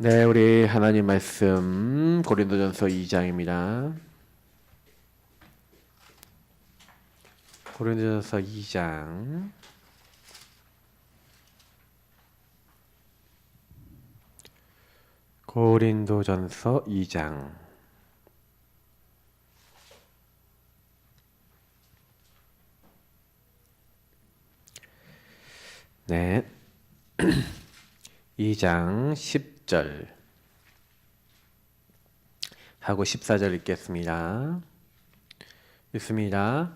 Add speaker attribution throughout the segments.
Speaker 1: 네, 우리 하나님 말씀 고린도전서 2장입니다. 고린도전서 2장 고린도전서 2장 네 2장 10절 하고 14절 읽겠습니다. 읽습니다.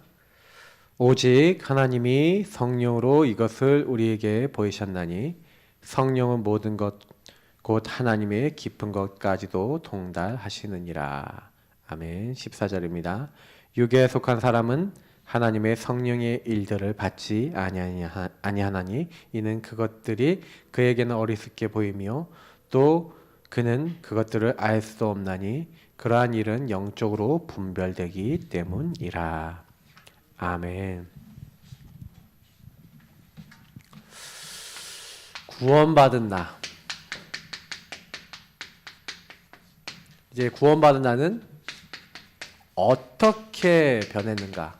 Speaker 1: 오직 하나님이 성령으로 이것을 우리에게 보이셨나니 성령은 모든 것 곧 하나님의 깊은 것까지도 통달하시느니라. 아멘. 14절입니다. 육에 속한 사람은 하나님의 성령의 일들을 받지 아니하나니 이는 그것들이 그에게는 어리석게 보이며 또 그는 그것들을 알 수도 없나니 그러한 일은 영적으로 분별되기 때문이라. 아멘. 구원받은 나. 이제 구원받은 나는 어떻게 변했는가?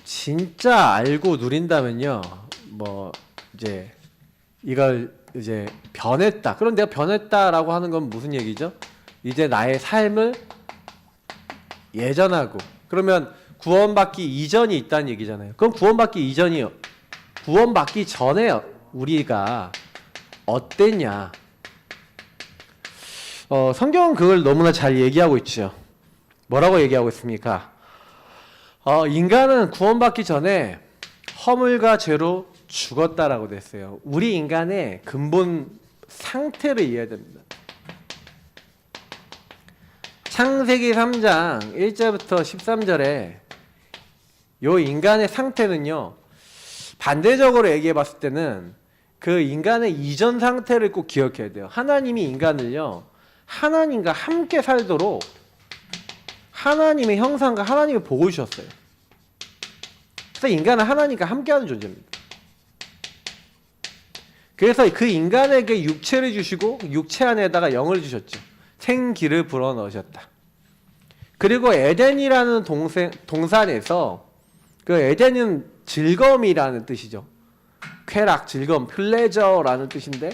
Speaker 1: 진짜 알고 누린다면요, 이제 이걸 이제 변했다. 그럼 내가 변했다라고 하는 건 무슨 얘기죠? 이제 나의 삶을 예전하고, 그러면 구원받기 이전이 있다는 얘기잖아요. 그럼 구원받기 이전이요. 구원받기 전에 우리가 어땠냐? 성경은 그걸 너무나 잘 얘기하고 있죠. 뭐라고 얘기하고 있습니까? 인간은 구원받기 전에 허물과 죄로 죽었다라고 됐어요. 우리 인간의 근본 상태를 이해해야 됩니다. 창세기 3장 1절부터 13절에 요 인간의 상태는요, 반대적으로 얘기해 봤을 때는 그 인간의 이전 상태를 꼭 기억해야 돼요. 하나님이 인간을요, 하나님과 함께 살도록 하나님의 형상과 하나님의 복을 주셨어요. 그래서 인간은 하나님과 함께하는 존재입니다. 그래서 그 인간에게 육체를 주시고 육체 안에다가 영을 주셨죠. 생기를 불어넣으셨다. 그리고 에덴이라는 동산에서, 그 에덴은 즐거움이라는 뜻이죠. 쾌락, 즐거움, 플레저라는 뜻인데,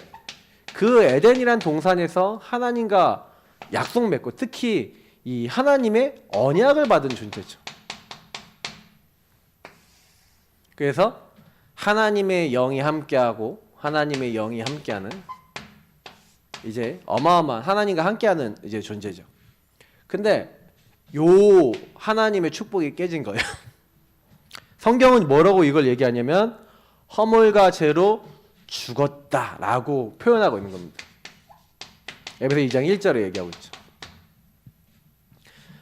Speaker 1: 그 에덴이라는 동산에서 하나님과 약속 맺고, 특히 이 하나님의 언약을 받은 존재죠. 그래서 하나님의 영이 함께하고 하나님의 영이 함께하는, 이제 어마어마한 하나님과 함께하는 이제 존재죠. 근데 요 하나님의 축복이 깨진 거예요. 성경은 뭐라고 이걸 얘기하냐면 허물과 죄로 죽었다라고 표현하고 있는 겁니다. 에베소 2장 1절에 얘기하고 있죠.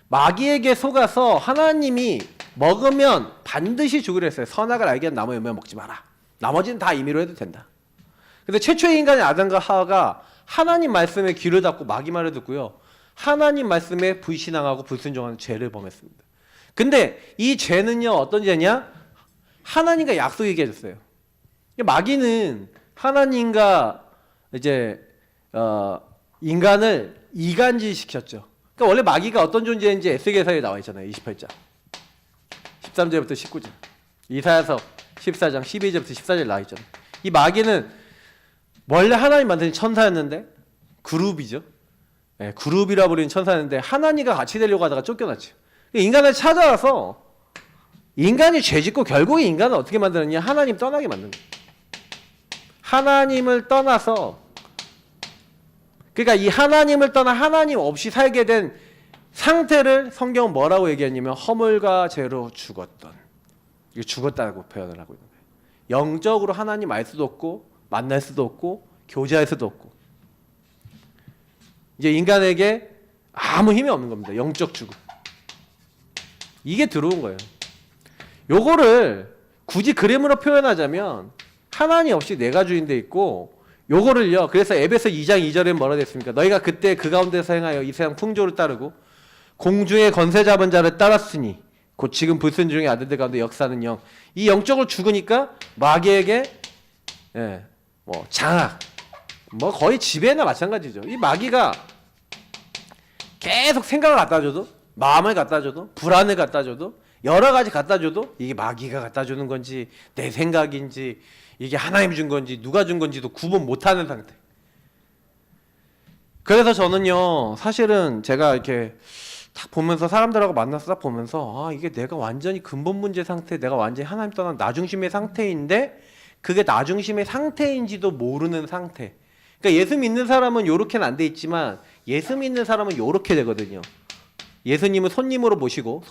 Speaker 1: 마귀에게 속아서 하나님이 먹으면 반드시 죽으려 했어요. 선악을 알게 한 나무 열매 먹지 마라. 나머지는 다 임의로 해도 된다. 그래서 최초의 인간의 아담과 하와가 하나님 말씀에 귀를 닫고 마귀 말을 듣고요, 하나님 말씀에 불신앙하고 불순종하는 죄를 범했습니다. 근데 이 죄는요, 어떤 죄냐? 하나님과 약속 얘기해 줬어요. 마귀는 하나님과 이제 인간을 이간질 시켰죠. 그러니까 원래 마귀가 어떤 존재인지 에스겔서에 나와 있잖아요. 28장 13절부터 19절, 이사야서 14장 12절부터 14절 나와 있잖아요. 이 마귀는 원래 하나님 만든 천사였는데, 그룹이죠. 네, 그룹이라 부르는 천사였는데 하나님과 같이 되려고 하다가 쫓겨났죠. 인간을 찾아와서 인간이 죄짓고 결국에 인간을 어떻게 만드느냐? 하나님 떠나게 만든 거예요. 하나님을 떠나서, 그러니까 이 하나님을 떠나 하나님 없이 살게 된 상태를 성경은 뭐라고 얘기했냐면 허물과 죄로 죽었던, 이거 죽었다고 표현을 하고 있는 거예요. 영적으로 하나님 알 수도 없고 만날 수도 없고 교제할 수도 없고, 이제 인간에게 아무 힘이 없는 겁니다. 영적 죽음. 이게 들어온 거예요. 요거를 굳이 그림으로 표현하자면 하나님 없이 내가 주인돼 있고, 요거를요, 그래서 에베소 2장 2절에 뭐라 됐습니까? 너희가 그때 그 가운데서 행하여 이 세상 풍조를 따르고 공중의 권세 잡은 자를 따랐으니 곧 지금 불순종의 아들들 가운데 역사하는 영. 이 영적으로 죽으니까 마귀에게 장악, 뭐 거의 지배나 마찬가지죠. 이 마귀가 계속 생각을 갖다 줘도, 마음을 갖다 줘도, 불안을 갖다 줘도, 여러 가지 갖다 줘도 이게 마귀가 갖다 주는 건지 내 생각인지 이게 하나님 준 건지 누가 준 건지도 구분 못하는 상태. 그래서 저는요, 사실은 제가 이렇게 딱 보면서 사람들하고 만나서 딱 보면서, 아, 이게 내가 완전히 근본 문제 상태, 내가 완전히 하나님 떠난 나중심의 상태인데 그게 나중심의 상태인지도 모르는 상태. 그러니까 예수 믿는 사람은 요렇게는 안 돼 있지만 예수 믿는 사람은 요렇게 되거든요. 예수님은 손님으로 모시고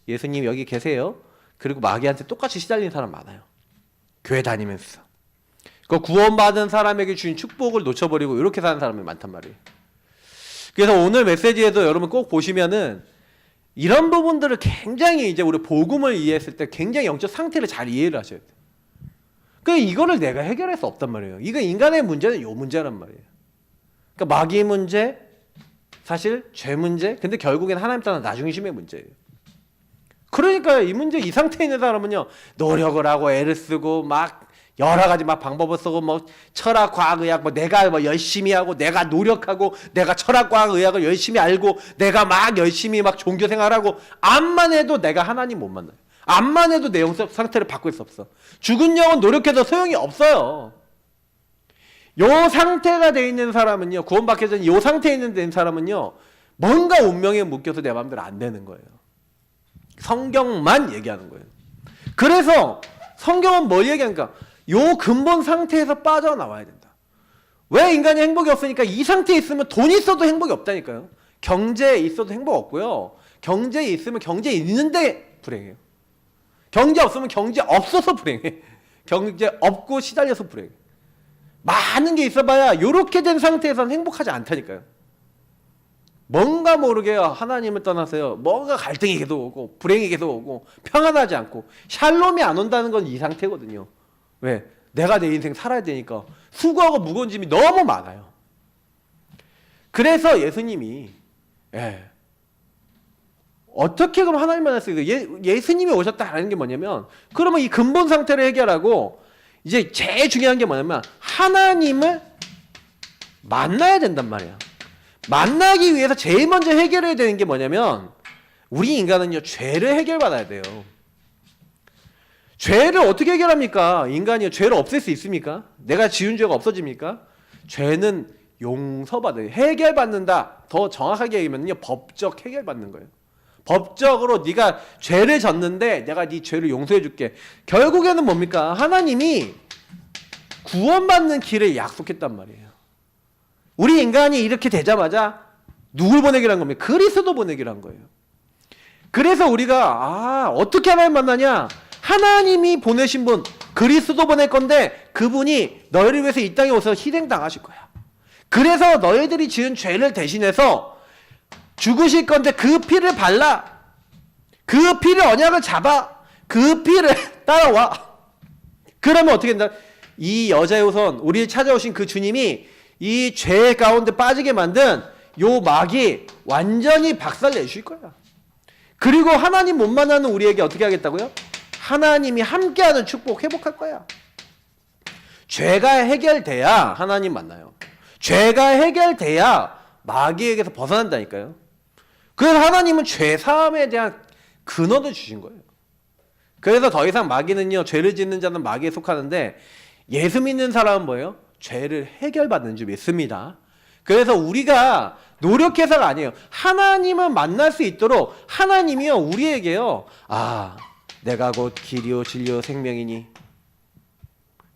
Speaker 1: 예수님 여기 계세요. 그리고 마귀한테 똑같이 시달리는 사람 많아요. 교회 다니면서. 그 구원받은 사람에게 주신 축복을 놓쳐버리고 이렇게 사는 사람이 많단 말이에요. 그래서 오늘 메시지에도 여러분 꼭 보시면은 이런 부분들을 굉장히 이제 우리 복음을 이해했을 때 굉장히 영적 상태를 잘 이해를 하셔야 돼요. 그러니까 이거를 내가 해결할 수 없단 말이에요. 이거 인간의 문제는 요 문제란 말이에요. 그러니까 마귀의 문제, 사실 죄 문제, 근데 결국엔 하나님 떠난 나중심의 문제예요. 그러니까 이 문제, 이 상태에 있는 사람은요, 노력을 하고 애를 쓰고 막 여러 가지 막 방법을 쓰고 뭐 철학, 과학, 의학 뭐 내가 뭐 열심히 하고 내가 노력하고 내가 철학, 과학, 의학을 열심히 알고 내가 막 열심히 막 종교 생활하고 암만 해도 내가 하나님 못 만나요. 암만 해도 내 영적 상태를 바꿀 수 없어. 죽은 영은 노력해도 소용이 없어요. 요 상태가 돼 있는 사람은요, 구원받기 전에 요 상태에 있는 사람은요, 뭔가 운명에 묶여서 내 마음대로 안 되는 거예요. 성경만 얘기하는 거예요. 그래서 성경은 뭘 얘기하니까 요 근본 상태에서 빠져나와야 된다. 왜 인간이 행복이 없으니까 이 상태에 있으면 돈이 있어도 행복이 없다니까요. 경제에 있어도 행복 없고요. 경제에 있으면 경제에 있는데 불행해요. 경제 없으면 경제 없어서 불행해. 경제 없고 시달려서 불행해. 많은 게 있어봐야 요렇게 된 상태에서는 행복하지 않다니까요. 뭔가 모르게 하나님을 떠나서요, 뭔가 갈등이 계속 오고 불행이 계속 오고 평안하지 않고 샬롬이 안 온다는 건 이 상태거든요. 왜? 내가 내 인생 살아야 되니까 수고하고 무거운 짐이 너무 많아요. 그래서 예수님이 어떻게 그럼 하나님 만났어요? 예수님이 오셨다라는 게 뭐냐면, 그러면 이 근본 상태를 해결하고 이제 제일 중요한 게 뭐냐면 하나님을 만나야 된단 말이에요. 만나기 위해서 제일 먼저 해결해야 되는 게 뭐냐면, 우리 인간은요, 죄를 해결받아야 돼요. 죄를 어떻게 해결합니까? 인간이요, 죄를 없앨 수 있습니까? 내가 지은 죄가 없어집니까? 죄는 용서받아요. 해결받는다. 더 정확하게 얘기하면요, 법적 해결받는 거예요. 법적으로 네가 죄를 졌는데 내가 네 죄를 용서해 줄게. 결국에는 뭡니까? 하나님이 구원받는 길을 약속했단 말이에요. 우리 인간이 이렇게 되자마자 누굴 보내기로 한 겁니까? 그리스도 보내기로 한 거예요. 그래서 우리가 어떻게 하나님 만나냐? 하나님이 보내신 분, 그리스도 보낼 건데 그분이 너희를 위해서 이 땅에 오셔서 희생당하실 거야. 그래서 너희들이 지은 죄를 대신해서 죽으실 건데 그 피를 발라, 그 피를 언약을 잡아, 그 피를 따라와. 그러면 어떻게 된다? 이 여자의 우선 우리를 찾아오신 그 주님이 이 죄 가운데 빠지게 만든 요 마귀 완전히 박살내실 거야. 그리고 하나님 못 만나는 우리에게 어떻게 하겠다고요? 하나님이 함께하는 축복 회복할 거야. 죄가 해결돼야 하나님 만나요. 죄가 해결돼야 마귀에게서 벗어난다니까요. 그래서 하나님은 죄 사함에 대한 근원을 주신 거예요. 그래서 더 이상 마귀는요, 죄를 짓는 자는 마귀에 속하는데 예수 믿는 사람은 뭐예요? 죄를 해결받는 줄 믿습니다. 그래서 우리가 노력해서가 아니에요. 하나님을 만날 수 있도록 하나님이요, 우리에게요, 내가 곧 길이요 진리요 생명이니,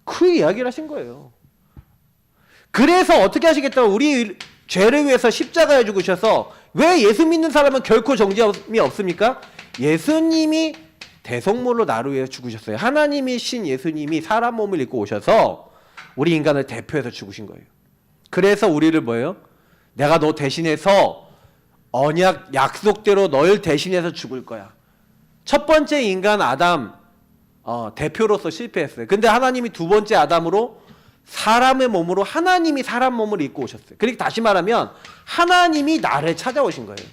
Speaker 1: 그 이야기를 하신 거예요. 그래서 어떻게 하시겠다고? 우리 죄를 위해서 십자가에 죽으셔서, 왜 예수 믿는 사람은 결코 정죄함이 없습니까? 예수님이 대속물로 나를 위해 죽으셨어요. 하나님이신 예수님이 사람 몸을 입고 오셔서 우리 인간을 대표해서 죽으신 거예요. 그래서 우리를 뭐예요? 내가 너 대신해서 언약 약속대로 널 대신해서 죽을 거야. 첫 번째 인간 아담 대표로서 실패했어요. 근데 하나님이 두 번째 아담으로 사람의 몸으로 하나님이 사람 몸을 입고 오셨어요. 그러니까 다시 말하면 하나님이 나를 찾아오신 거예요.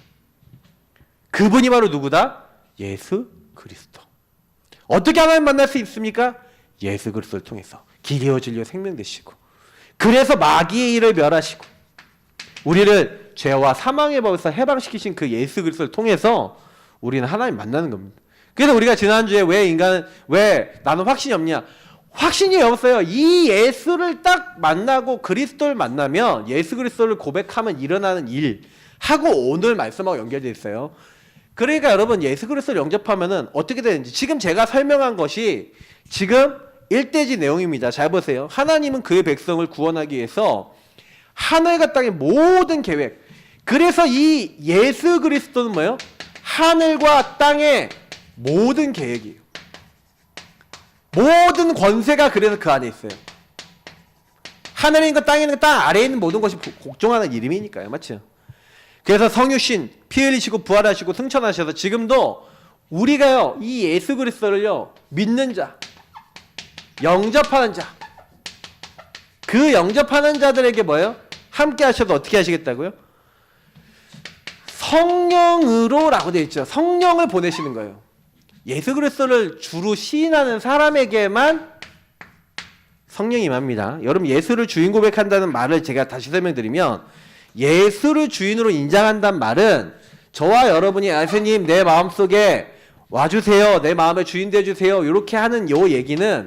Speaker 1: 그분이 바로 누구다? 예수 그리스도. 어떻게 하나님 만날 수 있습니까? 예수 그리스도를 통해서 길이요 진리요 생명 되시고. 그래서 마귀의 일을 멸하시고 우리를 죄와 사망의 법에서 해방시키신 그 예수 그리스도를 통해서 우리는 하나님 만나는 겁니다. 그래서 우리가 지난주에 왜 나는 확신이 없냐? 확신이 없어요. 이 예수를 딱 만나고 그리스도를 만나면 예수 그리스도를 고백하면 일어나는 일 하고 오늘 말씀하고 연결되어 있어요. 그러니까 여러분 예수 그리스도를 영접하면은 어떻게 되는지 지금 제가 설명한 것이 지금 일대지 내용입니다. 잘 보세요. 하나님은 그의 백성을 구원하기 위해서 하늘과 땅의 모든 계획, 그래서 이 예수 그리스도는 뭐예요? 하늘과 땅의 모든 계획이에요. 모든 권세가 그래서 그 안에 있어요. 하늘에 있는 것, 땅에 있는 것, 땅 아래에 있는 모든 것이 복종하는 이름이니까요. 맞죠? 그래서 성유신 피 흘리시고 부활하시고 승천하셔서 지금도 우리가요 이 예수 그리스도를요 믿는 자, 영접하는 자, 그 영접하는 자들에게 뭐예요? 함께 하셔도 어떻게 하시겠다고요? 성령으로라고 되어 있죠. 성령을 보내시는 거예요. 예수 그리스도를 주로 시인하는 사람에게만 성령이 임합니다. 여러분 예수를 주인 고백한다는 말을 제가 다시 설명드리면 예수를 주인으로 인정한다는 말은 저와 여러분이 예수님 내 마음속에 와주세요. 내 마음의 주인 되어주세요. 이렇게 하는 요 얘기는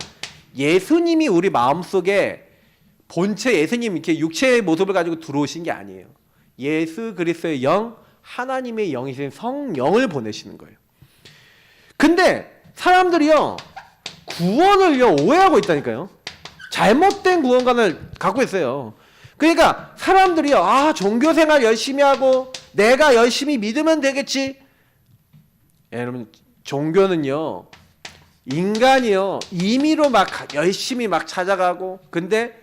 Speaker 1: 예수님이 우리 마음속에 본체 예수님 이렇게 육체의 모습을 가지고 들어오신 게 아니에요. 예수 그리스도의 영, 하나님의 영이신 성령을 보내시는 거예요. 근데 사람들이요 구원을요 오해하고 있다니까요. 잘못된 구원관을 갖고 있어요. 그러니까 사람들이요 아 종교생활 열심히 하고 내가 열심히 믿으면 되겠지. 여러분 종교는요 인간이요 임의로 막 열심히 막 찾아가고 근데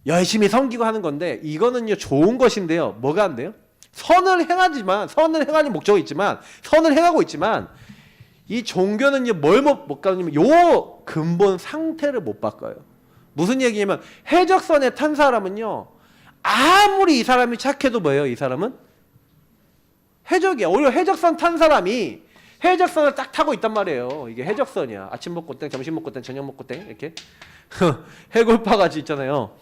Speaker 1: 열심히 섬기고 하는 건데 이거는요 좋은 것인데요 뭐가 안 돼요? 선을 행하는 목적이 있지만 선을 행하고 있지만 이 종교는요 뭘 못 가냐면 요 근본 상태를 못 바꿔요. 무슨 얘기냐면 해적선에 탄 사람은요 아무리 이 사람이 착해도 뭐예요? 이 사람은 해적이야. 오히려 해적선 탄 사람이 해적선을 딱 타고 있단 말이에요. 이게 해적선이야. 아침 먹고 땡, 점심 먹고 땡, 저녁 먹고 땡 이렇게 해골파같이 있잖아요.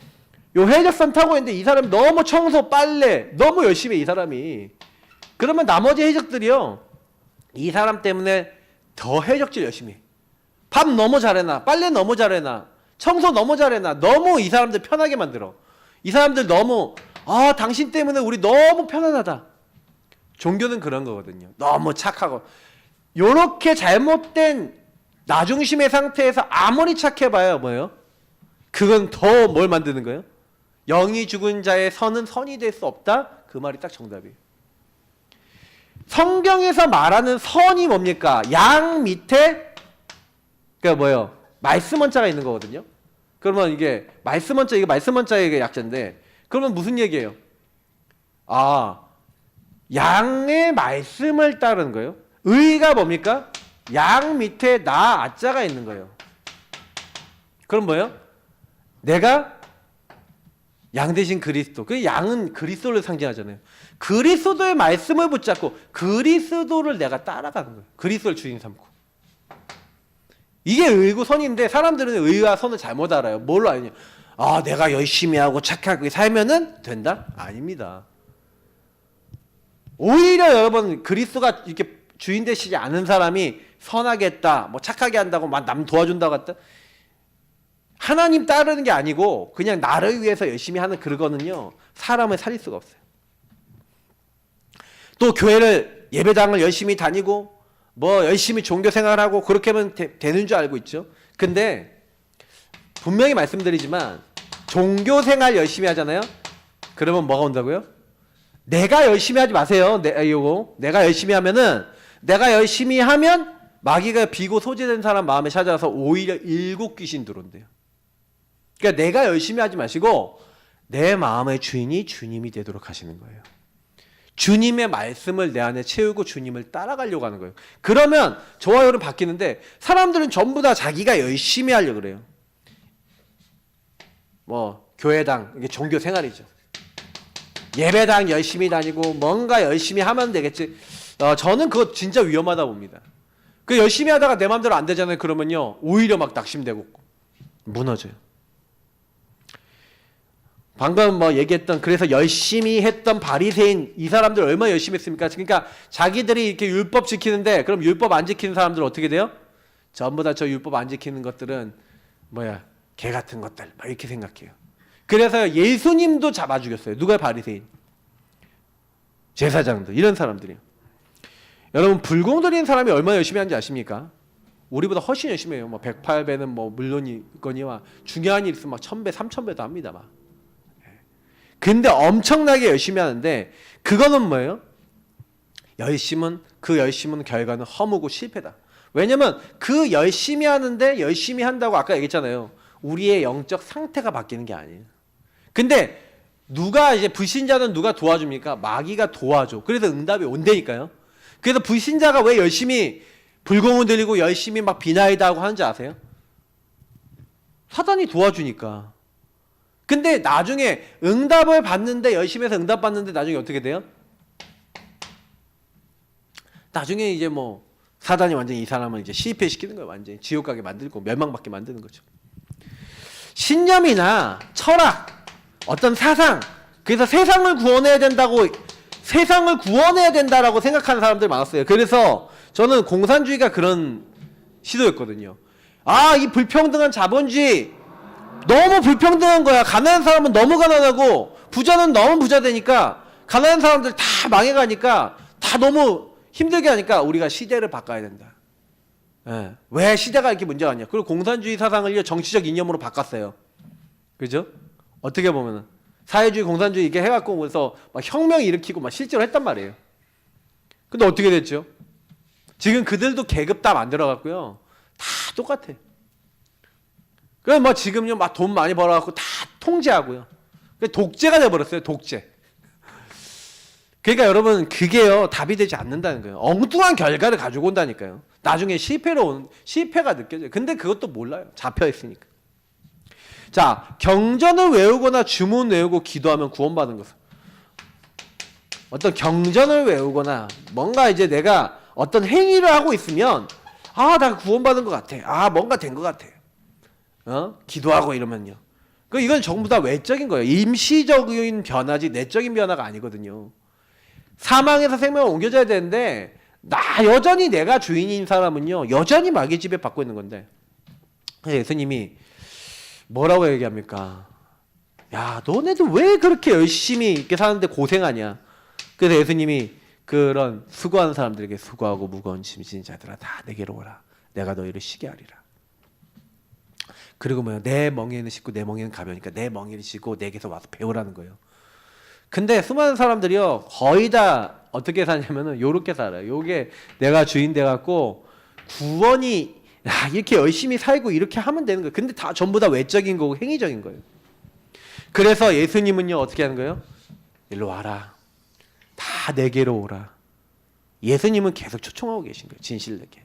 Speaker 1: 요 해적선 타고 있는데 이 사람이 너무 청소, 빨래 너무 열심히 해, 이 사람이. 그러면 나머지 해적들이요 이 사람 때문에 더 해적질 열심히 해. 밥 너무 잘해놔, 빨래 너무 잘해놔, 청소 너무 잘해놔. 너무 이 사람들 편하게 만들어. 이 사람들 너무 아 당신 때문에 우리 너무 편안하다. 종교는 그런 거거든요. 너무 착하고 요렇게 잘못된 나중심의 상태에서 아무리 착해봐요 뭐예요? 그건 더 뭘 만드는 거예요? 영이 죽은 자의 선은 선이 될 수 없다? 그 말이 딱 정답이에요. 성경에서 말하는 선이 뭡니까? 양 밑에 그러니까 뭐예요? 말씀 원자가 있는 거거든요. 그러면 이게 말씀 원자, 이게 말씀 원자의 약자인데 그러면 무슨 얘기예요? 아 양의 말씀을 따르는 거예요. 의가 뭡니까? 양 밑에 나 아자가 있는 거예요. 그럼 뭐예요? 내가 양 대신 그리스도. 그 양은 그리스도를 상징하잖아요. 그리스도의 말씀을 붙잡고 그리스도를 내가 따라가는 거예요. 그리스도를 주인 삼고. 이게 의고 선인데 사람들은 의와 선을 잘못 알아요. 뭘로 아느냐? 아 내가 열심히 하고 착하게 살면은 된다? 아닙니다. 오히려 여러분 그리스도가 이렇게 주인 되시지 않은 사람이 선하게 했다, 뭐 착하게 한다고 막 남 도와준다고 했다. 하나님 따르는 게 아니고 그냥 나를 위해서 열심히 하는 그거는요 사람을 살릴 수가 없어요. 또 교회를 예배당을 열심히 다니고 뭐 열심히 종교 생활하고 그렇게 하면 되는 줄 알고 있죠. 근데 분명히 말씀드리지만 종교 생활 열심히 하잖아요. 그러면 뭐가 온다고요? 내가 열심히 하지 마세요. 내가 열심히 하면은 내가 열심히 하면 마귀가 비고 소재된 사람 마음에 찾아와서 오히려 일곱 귀신 들어온대요. 그러니까 내가 열심히 하지 마시고 내 마음의 주인이 주님이 되도록 하시는 거예요. 주님의 말씀을 내 안에 채우고 주님을 따라가려고 하는 거예요. 그러면 저와 여러분 바뀌는데 사람들은 전부 다 자기가 열심히 하려고 그래요. 뭐 교회당, 이게 종교 생활이죠. 예배당 열심히 다니고 뭔가 열심히 하면 되겠지. 저는 그거 진짜 위험하다 봅니다. 그 열심히 하다가 내 마음대로 안 되잖아요. 그러면요 오히려 막 낙심되고 무너져요. 방금 뭐 얘기했던 그래서 열심히 했던 바리새인 이 사람들 얼마나 열심히 했습니까? 그러니까 자기들이 이렇게 율법 지키는데 그럼 율법 안 지키는 사람들 어떻게 돼요? 전부 다 저 율법 안 지키는 것들은 뭐야 개 같은 것들 막 이렇게 생각해요. 그래서 예수님도 잡아 죽였어요. 누가 바리새인? 제사장들 이런 사람들이요. 여러분 불공 들이는 사람이 얼마나 열심히 하는지 아십니까? 우리보다 훨씬 열심히 해요. 뭐 108배는 뭐 물론이거니와 중요한 일 있으면 막 1000배, 3000배도 합니다. 막. 근데 엄청나게 열심히 하는데 그거는 뭐예요? 그 열심은 결과는 허무고 실패다. 왜냐면 그 열심히 하는데 열심히 한다고 아까 얘기했잖아요. 우리의 영적 상태가 바뀌는 게 아니에요. 근데 누가 이제 불신자는 누가 도와줍니까? 마귀가 도와줘. 그래서 응답이 온다니까요. 그래서 불신자가 왜 열심히 불공을 들이고 열심히 막 비나이다 하고 하는지 아세요? 사단이 도와주니까. 근데 나중에 응답을 받는데 열심히 해서 응답 받는데 나중에 어떻게 돼요? 나중에 이제 뭐 사단이 완전히 이 사람을 이제 실패시키는 거예요. 완전히 지옥 가게 만들고 멸망받게 만드는 거죠. 신념이나 철학, 어떤 사상, 그래서 세상을 구원해야 된다고 세상을 구원해야 된다라고 생각하는 사람들 많았어요. 그래서 저는 공산주의가 그런 시도였거든요. 아, 이 불평등한 자본주의 너무 불평등한 거야. 가난한 사람은 너무 가난하고 부자는 너무 부자 되니까 가난한 사람들 다 망해가니까 다 너무 힘들게 하니까 우리가 시대를 바꿔야 된다. 예. 왜 시대가 이렇게 문제가 있냐. 그리고 공산주의 사상을 정치적 이념으로 바꿨어요. 그죠? 어떻게 보면은 사회주의 공산주의 이렇게 해갖고 그래서 막 혁명 일으키고 막 실제로 했단 말이에요. 근데 어떻게 됐죠? 지금 그들도 계급 다 만들어갖고요. 다 똑같아. 그래서 뭐 지금요 막 돈 많이 벌어갖고 다 통제하고요. 독재가 돼버렸어요. 독재. 그러니까 여러분 그게요 답이 되지 않는다는 거예요. 엉뚱한 결과를 가지고 온다니까요. 나중에 실패가 느껴져요. 근데 그것도 몰라요. 잡혀 있으니까. 자, 경전을 외우거나 주문 외우고 기도하면 구원받은 것은 어떤 경전을 외우거나 뭔가 이제 내가 어떤 행위를 하고 있으면 아, 나 구원받은 것 같아. 아, 뭔가 된 것 같아. 기도하고 이러면요. 이건 전부 다 외적인 거예요. 임시적인 변화지 내적인 변화가 아니거든요. 사망에서 생명을 옮겨져야 되는데 여전히 내가 주인인 사람은요. 여전히 마귀 지배 받고 있는 건데 예수님이 뭐라고 얘기합니까? 야, 너네들 왜 그렇게 열심히 이렇게 사는데 고생하냐? 그래서 예수님이 그런 수고하는 사람들에게 수고하고 무거운 짐 지닌 자들아 다 내게로 오라. 내가 너희를 쉬게 하리라. 그리고 뭐야? 내 멍에는 쉽고 내 멍에는 가벼우니까 내 멍에는 쉬고 내게서 와서 배우라는 거예요. 근데 수많은 사람들이요 거의 다 어떻게 사냐면은 요렇게 살아요. 요게 내가 주인 돼갖고 구원이 이렇게 열심히 살고 이렇게 하면 되는 거예요. 근데 다 전부 다 외적인 거고 행위적인 거예요. 그래서 예수님은요 어떻게 하는 거예요? 일로 와라. 다 내게로 오라. 예수님은 계속 초청하고 계신 거예요. 진실되게.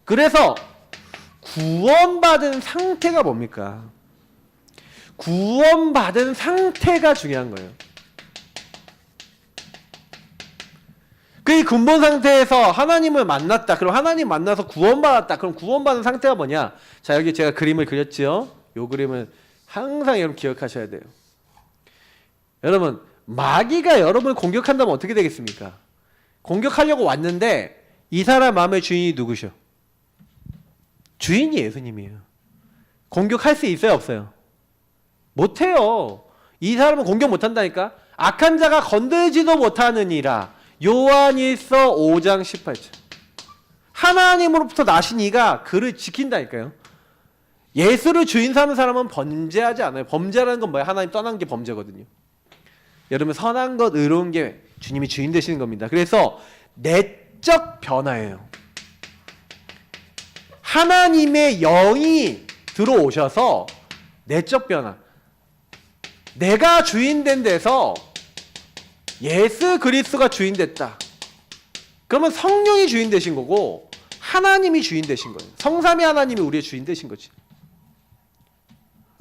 Speaker 1: 그래서 구원받은 상태가 뭡니까? 구원받은 상태가 중요한 거예요. 그 근본 상태에서 하나님을 만났다. 그럼 하나님 만나서 구원받았다. 그럼 구원받은 상태가 뭐냐? 자, 여기 제가 그림을 그렸죠. 요 그림을 항상 여러분 기억하셔야 돼요. 여러분, 마귀가 여러분을 공격한다면 어떻게 되겠습니까? 공격하려고 왔는데 이 사람 마음의 주인이 누구셔? 주인이 예수님이에요. 공격할 수 있어요, 없어요? 못해요. 이 사람은 공격 못한다니까? 악한 자가 건들지도 못하느니라. 요한일서 5장 18절. 하나님으로부터 나신 이가 그를 지킨다니까요. 예수를 주인 삼는 사람은 범죄하지 않아요. 범죄라는 건 뭐예요? 하나님 떠난 게 범죄거든요. 여러분 선한 것, 의로운 게 주님이 주인 되시는 겁니다. 그래서 내적 변화예요. 하나님의 영이 들어오셔서 내적 변화. 내가 주인 된 데서 예수 그리스도가 주인 됐다. 그러면 성령이 주인 되신 거고 하나님이 주인 되신 거예요. 성삼위 하나님이 우리의 주인 되신 거지.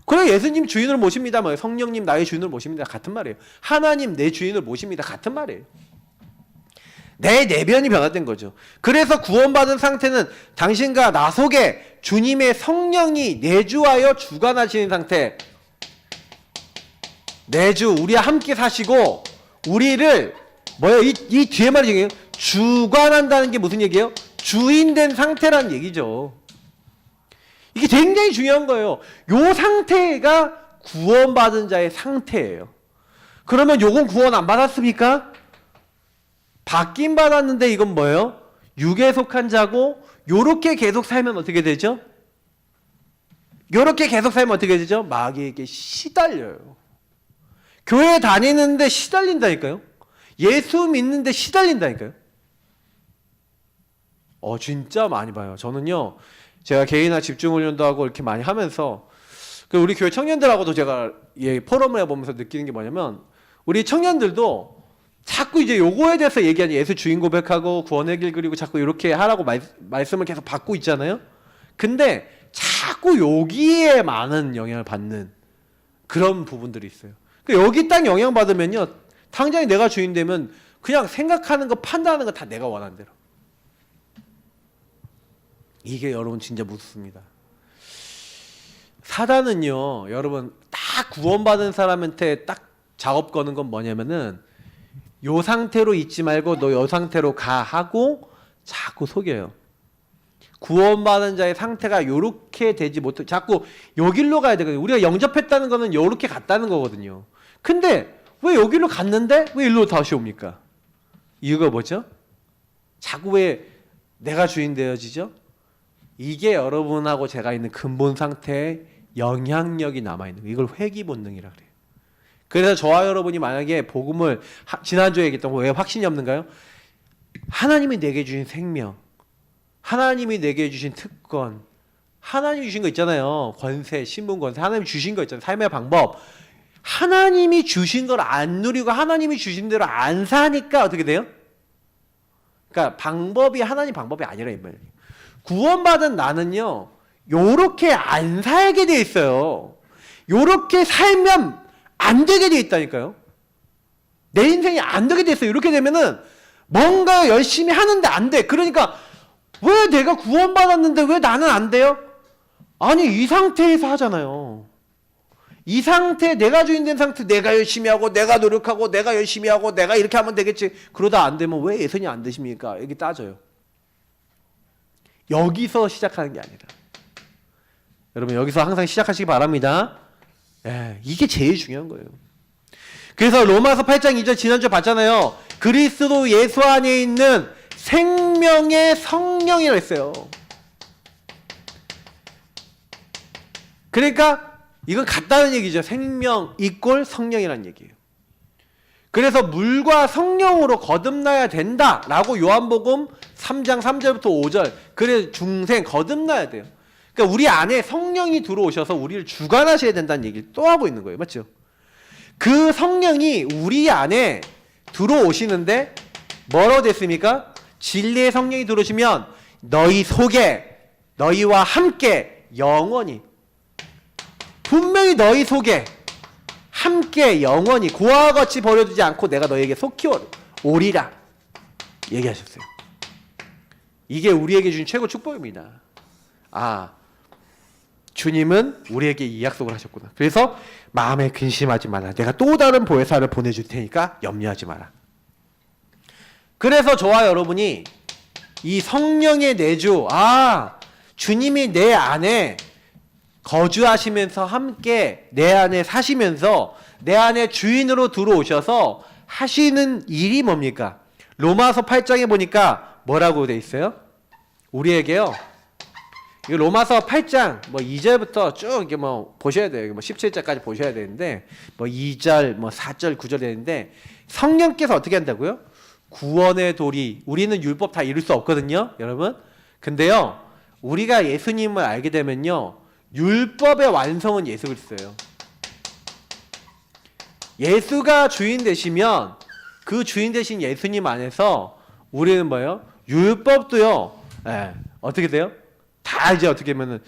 Speaker 1: 그래 예수님 주인을 모십니다. 뭐 성령님 나의 주인을 모십니다. 같은 말이에요. 하나님 내 주인을 모십니다. 같은 말이에요. 내 내면이 변화된 거죠. 그래서 구원받은 상태는 당신과 나 속에 주님의 성령이 내주하여 주관하시는 상태. 내주 우리와 함께 사시고 우리를 뭐예요? 이 뒤에 말이 얘기해요. 주관한다는 게 무슨 얘기예요? 주인된 상태라는 얘기죠. 이게 굉장히 중요한 거예요. 요 상태가 구원받은 자의 상태예요. 그러면 요건 구원 안 받았습니까? 받긴 받았는데 이건 뭐예요? 육에 속한 자고 요렇게 계속 살면 어떻게 되죠? 요렇게 계속 살면 어떻게 되죠? 마귀에게 시달려요. 교회 다니는데 시달린다니까요. 예수 믿는데 시달린다니까요. 진짜 많이 봐요. 저는요, 제가 개인화 집중훈련도 하고 이렇게 많이 하면서 우리 교회 청년들하고도 제가 포럼을 해보면서 느끼는 게 뭐냐면 우리 청년들도 자꾸 이제 요거에 대해서 얘기하는 예수 주인 고백하고 구원의 길 그리고 자꾸 이렇게 하라고 말씀을 계속 받고 있잖아요. 근데 자꾸 여기에 많은 영향을 받는 그런 부분들이 있어요. 여기 딱 영향 받으면요, 당장에 내가 주인 되면 그냥 생각하는 거 판단하는 거 다 내가 원하는 대로. 이게 여러분 진짜 무섭습니다. 사단은요, 여러분 딱 구원받은 사람한테 딱 작업 거는 건 뭐냐면은 요 상태로 있지 말고 너 요 상태로 가 하고 자꾸 속여요. 구원받은 자의 상태가 요렇게 되지 못해 자꾸 요 길로 가야 되거든요. 우리가 영접했다는 거는 요렇게 갔다는 거거든요. 근데 왜 여기로 갔는데 왜 일로 다시 옵니까? 이유가 뭐죠? 자꾸 왜 내가 주인 되어지죠? 이게 여러분하고 제가 있는 근본 상태에 영향력이 남아있는 거예요. 이걸 회귀 본능이라 그래요. 그래서 저와 여러분이 만약에 복음을 지난주에 얘기했던 거 왜 확신이 없는가요? 하나님이 내게 주신 생명, 하나님이 내게 주신 특권, 하나님이 주신 거 있잖아요. 권세, 신분 권세, 하나님이 주신 거 있잖아요. 삶의 방법. 하나님이 주신 걸 안 누리고 하나님이 주신 대로 안 사니까 어떻게 돼요? 그러니까 방법이 하나님 방법이 아니라 이 말이에요. 구원받은 나는요, 요렇게 안 살게 돼 있어요. 요렇게 살면 안 되게 돼 있다니까요. 내 인생이 안 되게 돼 있어요. 이렇게 되면은 뭔가 열심히 하는데 안 돼. 그러니까 왜 내가 구원받았는데 왜 나는 안 돼요? 아니, 이 상태에서 하잖아요. 이 상태, 내가 주인 된 상태, 내가 열심히 하고 내가 노력하고 내가 열심히 하고 내가 이렇게 하면 되겠지. 그러다 안 되면 왜 예선이 안 되십니까? 여기 따져요. 여기서 시작하는 게 아니라. 여러분, 여기서 항상 시작하시기 바랍니다. 이게 제일 중요한 거예요. 그래서 로마서 8장 2절 지난주에 봤잖아요. 그리스도 예수 안에 있는 생명의 성령이라고 했어요. 그러니까 이건 같다는 얘기죠. 생명 이꼴 성령이라는 얘기예요. 그래서 물과 성령으로 거듭나야 된다라고 요한복음 3장 3절부터 5절 그래 중생 거듭나야 돼요. 그러니까 우리 안에 성령이 들어오셔서 우리를 주관하셔야 된다는 얘기를 또 하고 있는 거예요. 맞죠? 그 성령이 우리 안에 들어오시는데 뭐로 됐습니까? 진리의 성령이 들어오시면 너희 속에 너희와 함께 영원히 분명히 너희 속에 함께 영원히 고아와 같이 버려두지 않고 내가 너희에게 속히 오리라 얘기하셨어요. 이게 우리에게 주신 최고 축복입니다. 주님은 우리에게 이 약속을 하셨구나. 그래서 마음에 근심하지 마라. 내가 또 다른 보혜사를 보내줄 테니까 염려하지 마라. 그래서 저와 여러분이 이 성령의 내주, 주님이 내 안에 거주하시면서 함께 내 안에 사시면서 내 안에 주인으로 들어오셔서 하시는 일이 뭡니까? 로마서 8장에 보니까 뭐라고 돼 있어요? 우리에게요. 이 로마서 8장 2절부터 쭉 이렇게 보셔야 돼요. 17절까지 보셔야 되는데 2절 4절 9절 되는데 성령께서 어떻게 한다고요? 구원의 도리. 우리는 율법 다 이룰 수 없거든요, 여러분. 근데요, 우리가 예수님을 알게 되면요, 율법의 완성은 예수 그리스도예요. 예수가 주인 되시면 그 주인 되신 예수님 안에서 우리는 뭐예요? 율법도요. 어떻게 돼요? 다 이제 어떻게 하면은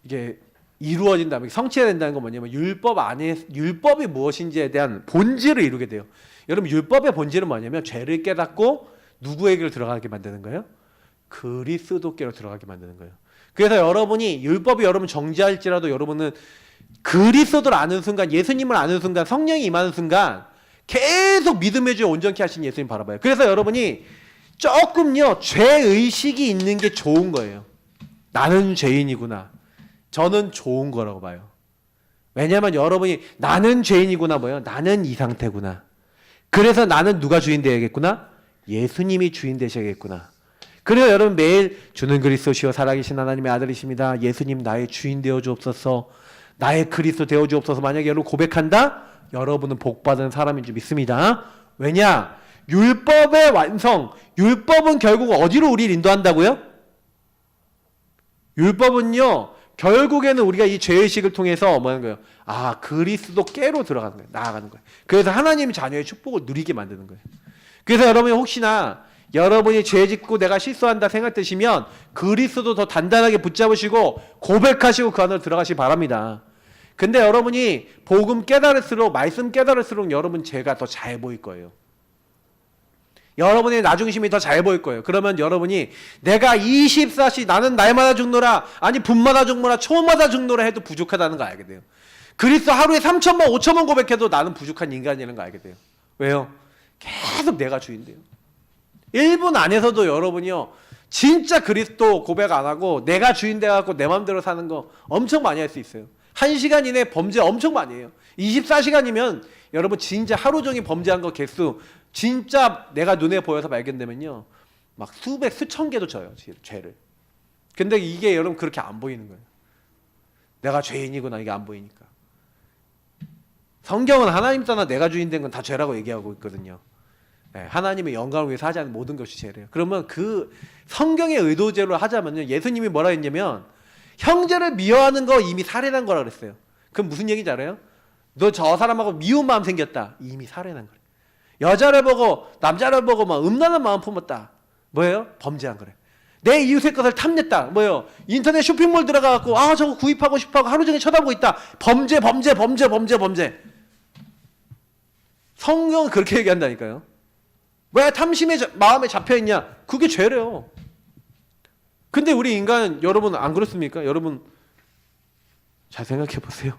Speaker 1: 이게 이루어진다면 성취해야 된다는 건 뭐냐면 율법 안에 율법이 무엇인지에 대한 본질을 이루게 돼요. 여러분, 율법의 본질은 뭐냐면 죄를 깨닫고 누구에게로 들어가게 만드는 거예요? 그리스도께로 들어가게 만드는 거예요. 그래서 여러분이 율법이 여러분 정죄할지라도 여러분은 그리스도를 아는 순간, 예수님을 아는 순간, 성령이 임하는 순간 계속 믿음의 주에 온전케 하신 예수님 바라봐요. 그래서 여러분이 조금요 죄의식이 있는 게 좋은 거예요. 나는 죄인이구나. 저는 좋은 거라고 봐요. 왜냐하면 여러분이 나는 죄인이구나 뭐예요? 나는 이 상태구나. 그래서 나는 누가 주인 되야겠구나? 예수님이 주인 되셔야겠구나. 그래서 여러분 매일 주는 그리스도시요 살아계신 하나님의 아들이십니다. 예수님 나의 주인 되어 주옵소서. 나의 그리스도 되어 주옵소서. 만약에 여러분 고백한다? 여러분은 복받은 사람인 줄 믿습니다. 왜냐? 율법의 완성, 율법은 결국 어디로 우리를 인도한다고요? 율법은요 결국에는 우리가 이 죄의식을 통해서 뭐 하는 거예요? 아, 그리스도께로 들어가는 거예요. 나아가는 거예요. 그래서 하나님 자녀의 축복을 누리게 만드는 거예요. 그래서 여러분이 혹시나 여러분이 죄 짓고 내가 실수한다 생각되시면 그리스도 더 단단하게 붙잡으시고 고백하시고 그 안으로 들어가시기 바랍니다. 근데 여러분이 복음 깨달을수록, 말씀 깨달을수록 여러분 죄가 더 잘 보일 거예요. 여러분의 나중심이 더 잘 보일 거예요. 그러면 여러분이 내가 24시 나는 날마다 죽노라, 아니 분마다 죽노라, 초마다 죽노라 해도 부족하다는 거 알게 돼요. 그리스도 하루에 3천번 5천번 고백해도 나는 부족한 인간이라는 거 알게 돼요. 왜요? 계속 내가 주인돼요. 1분 안에서도 여러분이요 진짜 그리스도 고백 안 하고 내가 주인 돼갖고 내 맘대로 사는 거 엄청 많이 할 수 있어요. 1시간 이내 범죄 엄청 많이 해요. 24시간이면 여러분 진짜 하루 종일 범죄한 거 개수 진짜 내가 눈에 보여서 발견되면요 막 수백 수천 개도 져요 죄를. 근데 이게 여러분 그렇게 안 보이는 거예요. 내가 죄인이구나 이게 안 보이니까. 성경은 하나님 떠나 내가 주인 된 건 다 죄라고 얘기하고 있거든요. 네, 하나님의 영광을 위해서 하지 않는 모든 것이 죄래요. 그러면 그 성경의 의도대로 하자면요 예수님이 뭐라 했냐면 형제를 미워하는 거 이미 살해난 거라 그랬어요. 그럼 무슨 얘기인지 알아요? 너 저 사람하고 미운 마음 생겼다. 이미 살해난 거래. 여자를 보고 남자를 보고 막 음란한 마음 품었다. 뭐예요? 범죄한 거래. 내 이웃의 것을 탐냈다. 뭐예요? 인터넷 쇼핑몰 들어가갖고 아 저거 구입하고 싶어하고 하루 종일 쳐다보고 있다. 범죄. 성경은 그렇게 얘기한다니까요. 왜 탐심의 마음에 잡혀있냐? 그게 죄래요. 근데 우리 인간은 여러분 안 그렇습니까? 여러분 잘 생각해 보세요.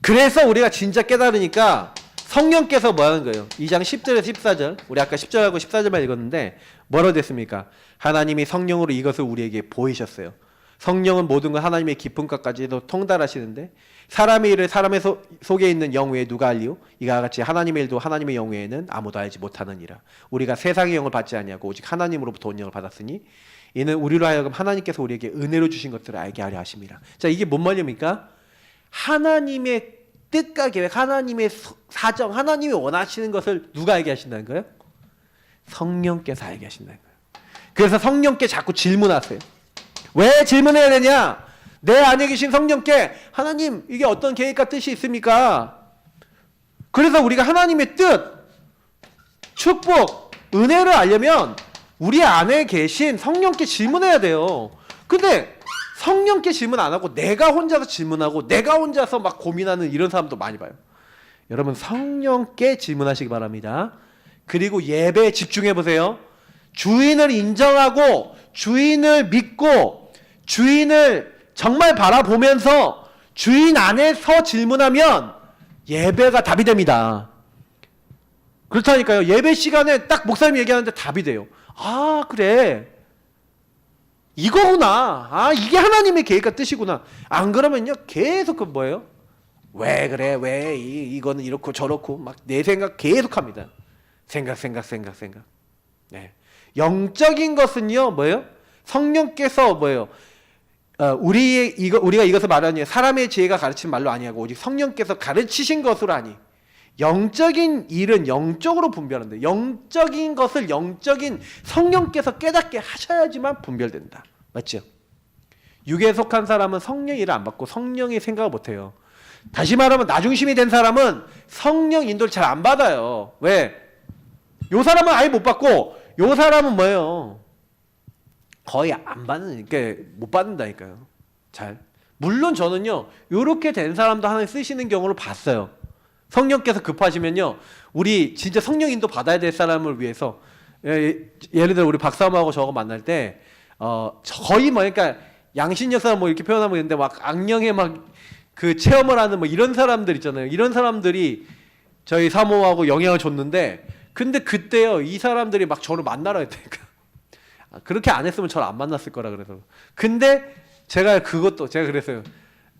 Speaker 1: 그래서 우리가 진짜 깨달으니까 성령께서 뭐 하는 거예요? 2장 10절에서 14절 우리 아까 10절하고 14절만 읽었는데 뭐라고 됐습니까? 하나님이 성령으로 이것을 우리에게 보이셨어요. 성령은 모든 것 하나님의 깊은 것까지도 통달하시는데 사람의 일을 사람의 속에 있는 영 외에 누가 알리요? 이와 같이 하나님의 일도 하나님의 영 외에는 아무도 알지 못하느니라. 우리가 세상의 영을 받지 아니하고 오직 하나님으로부터 온 영을 받았으니 이는 우리로 하여금 하나님께서 우리에게 은혜로 주신 것들을 알게 하려 하심이라. 자, 이게 뭔 말입니까? 하나님의 뜻과 계획, 하나님의 사정, 하나님이 원하시는 것을 누가 알게 하신다는 거예요? 성령께서 알게 하신다는 거예요. 그래서 성령께 자꾸 질문하세요. 왜 질문해야 되냐? 내 안에 계신 성령께 하나님 이게 어떤 계획과 뜻이 있습니까? 그래서 우리가 하나님의 뜻, 축복, 은혜를 알려면 우리 안에 계신 성령께 질문해야 돼요. 근데 성령께 질문 안 하고 내가 혼자서 질문하고 내가 혼자서 막 고민하는 이런 사람도 많이 봐요. 여러분 성령께 질문하시기 바랍니다. 그리고 예배에 집중해 보세요. 주인을 인정하고 주인을 믿고 주인을 정말 바라보면서 주인 안에서 질문하면 예배가 답이 됩니다. 그렇다니까요. 예배 시간에 딱 목사님이 얘기하는데 답이 돼요. 아 그래 이거구나. 아 이게 하나님의 계획과 뜻이구나. 안 그러면요 계속 그 뭐예요? 왜 그래 왜 이거는 이렇고 저렇고 막 내 생각 계속합니다. 생각. 네. 영적인 것은요 뭐예요? 성령께서 뭐예요? 우리가 이것을 말하니 사람의 지혜가 가르친 말로 아니하고 오직 성령께서 가르치신 것으로 하니 영적인 일은 영적으로 분별한다. 영적인 것을 영적인 성령께서 깨닫게 하셔야지만 분별된다. 맞죠? 육에 속한 사람은 성령의 일을 안 받고 성령의 생각을 못해요. 다시 말하면 나중심이 된 사람은 성령 인도를 잘 안 받아요. 왜? 요 사람은 아예 못 받고 요 사람은 뭐예요? 거의 안 받는, 그러니까 못 받는다니까요. 잘. 물론 저는요, 요렇게 된 사람도 하나님 쓰시는 경우를 봤어요. 성령께서 급하시면요, 우리 진짜 성령 인도 받아야 될 사람을 위해서, 예를 들어 우리 박사모하고 저거 만날 때, 거의 뭐, 그러니까 양신여사 뭐 이렇게 표현하면 되는데 막 악령에 막 그 체험을 하는 뭐 이런 사람들 있잖아요. 이런 사람들이 저희 사모하고 영향을 줬는데 근데 그때요 이 사람들이 막 저를 만나라 했다니까. 그렇게 안 했으면 저를 안 만났을 거라 그래서. 근데 제가 그랬어요.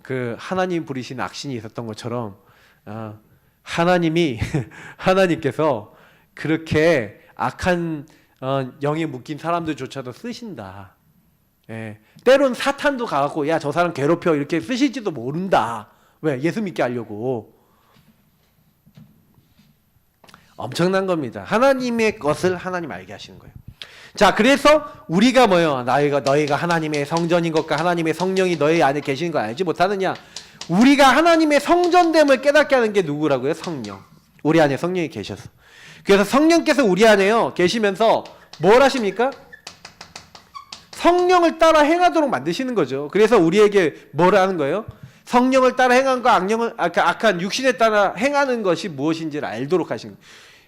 Speaker 1: 그 하나님 부리신 악신이 있었던 것처럼 하나님께서 그렇게 악한 영에 묶인 사람들조차도 쓰신다. 예. 때론 사탄도 가갖고 야 저 사람 괴롭혀 이렇게 쓰실지도 모른다. 왜? 예수 믿게 하려고. 엄청난 겁니다. 하나님의 것을 하나님 알게 하시는 거예요. 자, 그래서 우리가 뭐요? 너희가 하나님의 성전인 것과 하나님의 성령이 너희 안에 계시는 거 알지 못하느냐? 우리가 하나님의 성전됨을 깨닫게 하는 게 누구라고요? 성령. 우리 안에 성령이 계셔서. 그래서 성령께서 우리 안에요 계시면서 뭘 하십니까? 성령을 따라 행하도록 만드시는 거죠. 그래서 우리에게 뭘 하는 거예요? 성령을 따라 행한 거 악한 육신에 따라 행하는 것이 무엇인지를 알도록 하신 거예요.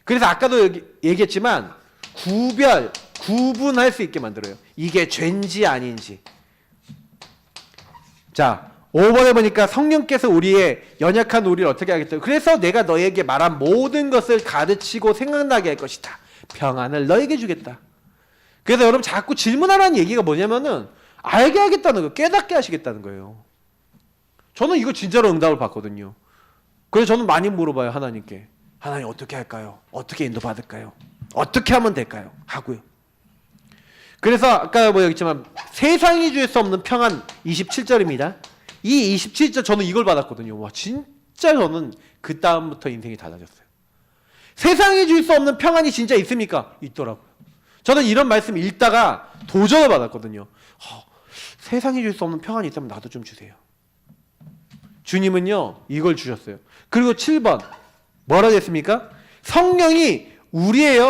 Speaker 1: 그래서 아까도 얘기했지만 구분할 수 있게 만들어요. 이게 죄인지 아닌지. 자, 5번에 보니까 성령께서 우리의 연약한 우리를 어떻게 하겠다. 그래서 내가 너에게 말한 모든 것을 가르치고 생각나게 할 것이다. 평안을 너에게 주겠다. 그래서 여러분 자꾸 질문하라는 얘기가 뭐냐면은 알게 하겠다는 거예요. 깨닫게 하시겠다는 거예요. 저는 이거 진짜로 응답을 받거든요. 그래서 저는 많이 물어봐요. 하나님께. 하나님 어떻게 할까요? 어떻게 인도받을까요? 어떻게 하면 될까요? 하고요. 그래서 아까 여기 있지만 세상이 줄 수 없는 평안 27절입니다. 이 27절 저는 이걸 받았거든요. 와 진짜 저는 그 다음부터 인생이 달라졌어요. 세상이 줄 수 없는 평안이 진짜 있습니까? 있더라고요. 저는 이런 말씀 읽다가 도전을 받았거든요. 세상이 줄 수 없는 평안이 있다면 나도 좀 주세요. 주님은요 이걸 주셨어요. 그리고 7번 뭐라고 했습니까? 성령이 우리의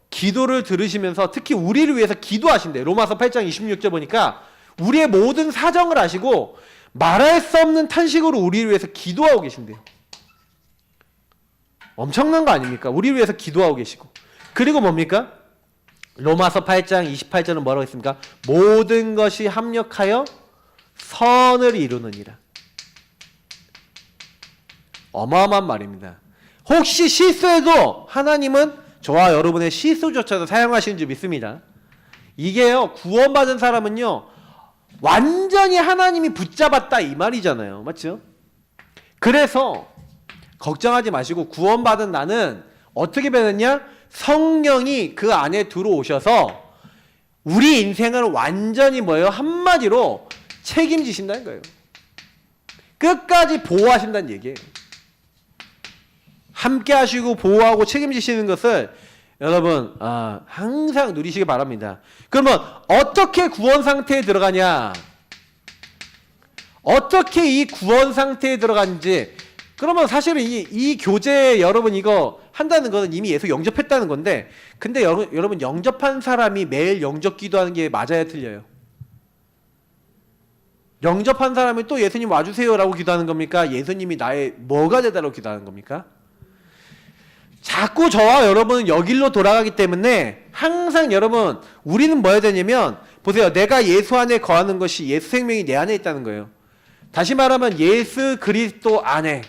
Speaker 1: 기도를 들으시면서 특히 우리를 위해서 기도하신대요. 로마서 8장 26절 보니까 우리의 모든 사정을 아시고 말할 수 없는 탄식으로 우리를 위해서 기도하고 계신대요. 엄청난 거 아닙니까? 우리를 위해서 기도하고 계시고. 그리고 뭡니까? 로마서 8장 28절은 뭐라고 했습니까? 모든 것이 합력하여 선을 이루느니라. 어마어마한 말입니다. 혹시 실수해도 하나님은 저와 여러분의 실수조차도 사용하시는 줄 믿습니다. 이게요 구원받은 사람은요 완전히 하나님이 붙잡았다 이 말이잖아요. 맞죠? 그래서 걱정하지 마시고 구원받은 나는 어떻게 변했냐? 성령이 그 안에 들어오셔서 우리 인생을 완전히 뭐예요? 한마디로 책임지신다는 거예요. 끝까지 보호하신다는 얘기예요. 함께 하시고 보호하고 책임지시는 것을 여러분 항상 누리시기 바랍니다. 그러면 어떻게 구원 상태에 들어가냐? 어떻게 이 구원 상태에 들어가는지. 그러면 사실은 이 교재 여러분 이거 한다는 것은 이미 예수 영접했다는 건데, 근데 여러분 영접한 사람이 매일 영접 기도하는 게 맞아야 틀려요? 영접한 사람이 또 예수님 와주세요라고 기도하는 겁니까? 예수님이 나의 뭐가 되다라고 기도하는 겁니까? 자꾸 저와 여러분은 여길로 돌아가기 때문에 항상 여러분 우리는 뭐 해야 되냐면 보세요. 내가 예수 안에 거하는 것이 예수 생명이 내 안에 있다는 거예요. 다시 말하면 예수 그리스도 안에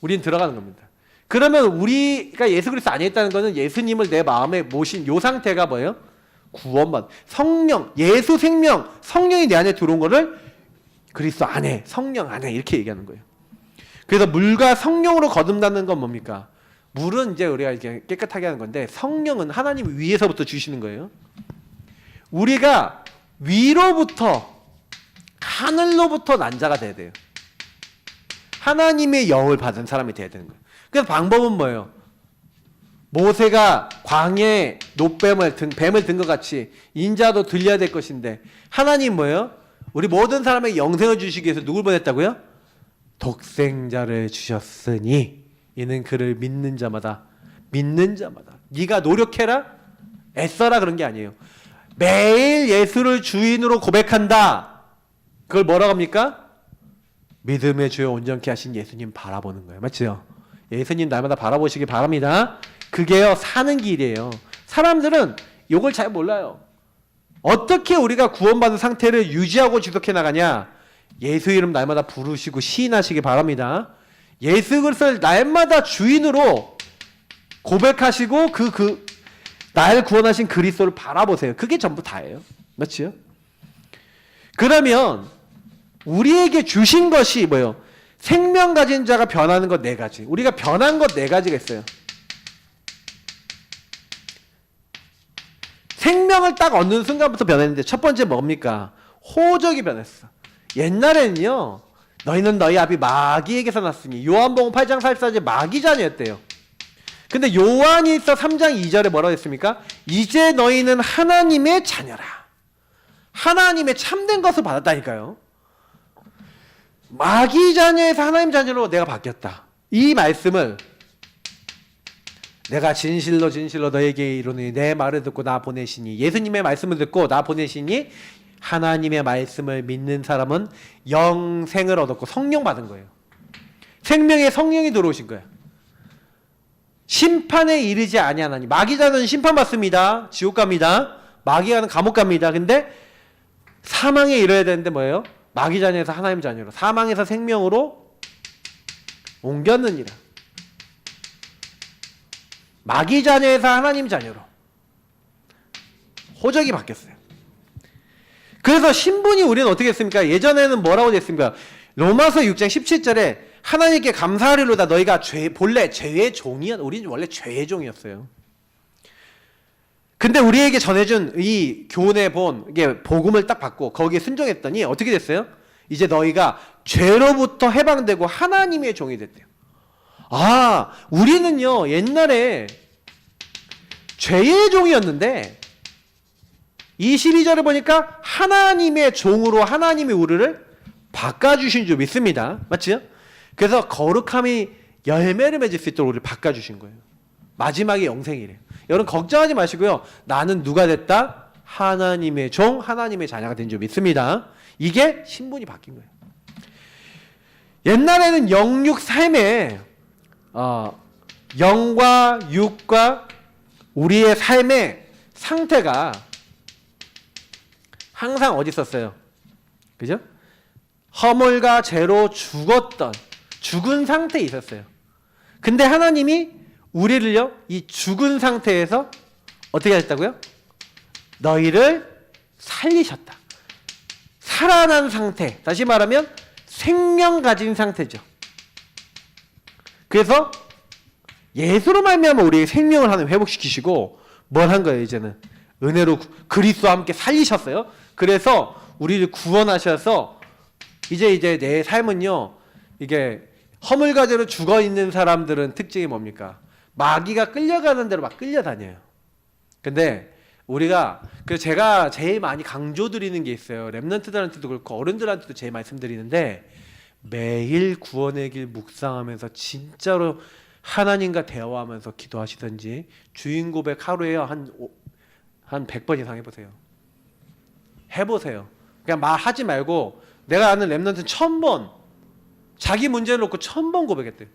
Speaker 1: 우리는 들어가는 겁니다. 그러면 우리가 예수 그리스도 안에 있다는 것은 예수님을 내 마음에 모신 요 상태가 뭐예요? 구원받 성령, 예수 생명, 성령이 내 안에 들어온 거를 그리스도 안에, 성령 안에 이렇게 얘기하는 거예요. 그래서 물과 성령으로 거듭나는 건 뭡니까? 물은 이제 우리가 이렇게 깨끗하게 하는 건데 성령은 하나님 위에서부터 주시는 거예요. 우리가 위로부터 하늘로부터 난 자가 돼야 돼요. 하나님의 영을 받은 사람이 돼야 되는 거예요. 그래서 방법은 뭐예요? 모세가 광야에 뱀을 든 것 같이 인자도 들려야 될 것인데 하나님 뭐예요? 우리 모든 사람에게 영생을 주시기 위해서 누굴 보냈다고요? 독생자를 주셨으니 이는 그를 믿는 자마다 네가 노력해라 애써라 그런 게 아니에요. 매일 예수를 주인으로 고백한다. 그걸 뭐라고 합니까? 믿음의 주여 온전케 하신 예수님 바라보는 거예요. 맞죠? 예수님 날마다 바라보시기 바랍니다. 그게요 사는 길이에요. 사람들은 이걸 잘 몰라요. 어떻게 우리가 구원받은 상태를 유지하고 지속해 나가냐? 예수 이름 날마다 부르시고 시인하시기 바랍니다. 예수 그리스도를 날마다 주인으로 고백하시고 날 구원하신 그리스도를 바라보세요. 그게 전부 다예요. 맞죠? 그러면 우리에게 주신 것이 뭐예요? 생명 가진 자가 변하는 것 4가지. 우리가 변한 것 4가지가 있어요. 생명을 딱 얻는 순간부터 변했는데 첫 번째 뭡니까? 호적이 변했어. 옛날에는요, 너희는 너희 아비 마귀에게서 났으니, 요한복음 8장 44절 마귀 자녀였대요. 근데 요한일서 3장 2절에 뭐라고 했습니까? 이제 너희는 하나님의 자녀라. 하나님의 참된 것을 받았다니까요. 마귀 자녀에서 하나님 자녀로 내가 바뀌었다. 이 말씀을 내가 진실로 진실로 너에게 이르노니 내 말을 듣고 나 보내시니, 예수님의 말씀을 듣고 나 보내시니 하나님의 말씀을 믿는 사람은 영생을 얻었고 성령 받은 거예요. 생명의 성령이 들어오신 거예요. 심판에 이르지 아니하나니, 마귀자는 심판받습니다. 지옥 갑니다. 마귀가는 감옥 갑니다. 근데 사망에 이르야 되는데 뭐예요? 마귀 자녀에서 하나님 자녀로, 사망에서 생명으로 옮겼느니라. 마귀 자녀에서 하나님 자녀로 호적이 바뀌었어요. 그래서 신분이 우리는 어떻게 했습니까? 예전에는 뭐라고 됐습니까? 로마서 6장 17절에 하나님께 감사하리로다 너희가 본래 죄의 종이었, 우리는 원래 죄의 종이었어요. 근데 우리에게 전해준 이 교훈의 이게 복음을 딱 받고 거기에 순종했더니 어떻게 됐어요? 이제 너희가 죄로부터 해방되고 하나님의 종이 됐대요. 아, 우리는요 옛날에 죄의 종이었는데 22절에 보니까 하나님의 종으로 하나님이 우리를 바꿔주신 줄 믿습니다. 맞죠? 그래서 거룩함이 열매를 맺을 수 있도록 우리를 바꿔주신 거예요. 마지막에 영생이래요. 여러분 걱정하지 마시고요. 나는 누가 됐다? 하나님의 종, 하나님의 자녀가 된 줄 믿습니다. 이게 신분이 바뀐 거예요. 옛날에는 영육 삶에 영과 육과 우리의 삶의 상태가 항상 어디 있었어요? 그죠? 허물과 죄로 죽은 상태에 있었어요. 근데 하나님이 우리를요, 이 죽은 상태에서 어떻게 하셨다고요? 너희를 살리셨다. 살아난 상태. 다시 말하면 생명 가진 상태죠. 그래서 예수로 말미암아 우리의 생명을 하나님 회복시키시고 뭘 한 거예요, 이제는? 은혜로 그리스도와 함께 살리셨어요. 그래서 우리를 구원하셔서 이제 내 삶은요, 이게 허물과 죄로 죽어 있는 사람들은 특징이 뭡니까? 마귀가 끌려가는 대로 막 끌려다녀요. 근데 우리가 제가 제일 많이 강조드리는 게 있어요. 렘넌트들한테도 그렇고 어른들한테도 제일 말씀드리는데, 매일 구원의 길 묵상하면서 진짜로 하나님과 대화하면서 기도하시든지 주인 고백 하루에 한 100번 이상 해보세요. 그냥 말하지 말고, 내가 아는 렘넌트는 1000번 자기 문제를 놓고 1000번 고백했대요.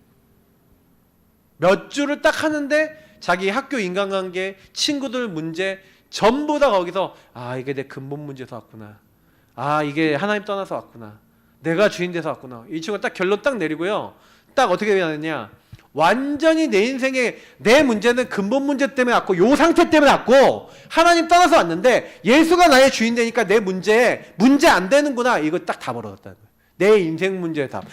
Speaker 1: 몇 주를 딱 하는데 자기 학교 인간관계, 친구들 문제 전부 다 거기서 이게 내 근본 문제에서 왔구나. 이게 하나님 떠나서 왔구나. 내가 주인 돼서 왔구나. 이 친구가 딱 결론 딱 내리고요. 딱 어떻게 하느냐. 완전히 내 인생에 내 문제는 근본 문제 때문에 왔고 요 상태 때문에 왔고 하나님 떠나서 왔는데 예수가 나의 주인 되니까 내 문제 안 되는구나. 이거 딱 다 벌어졌다는 거예요. 내 인생 문제의 답.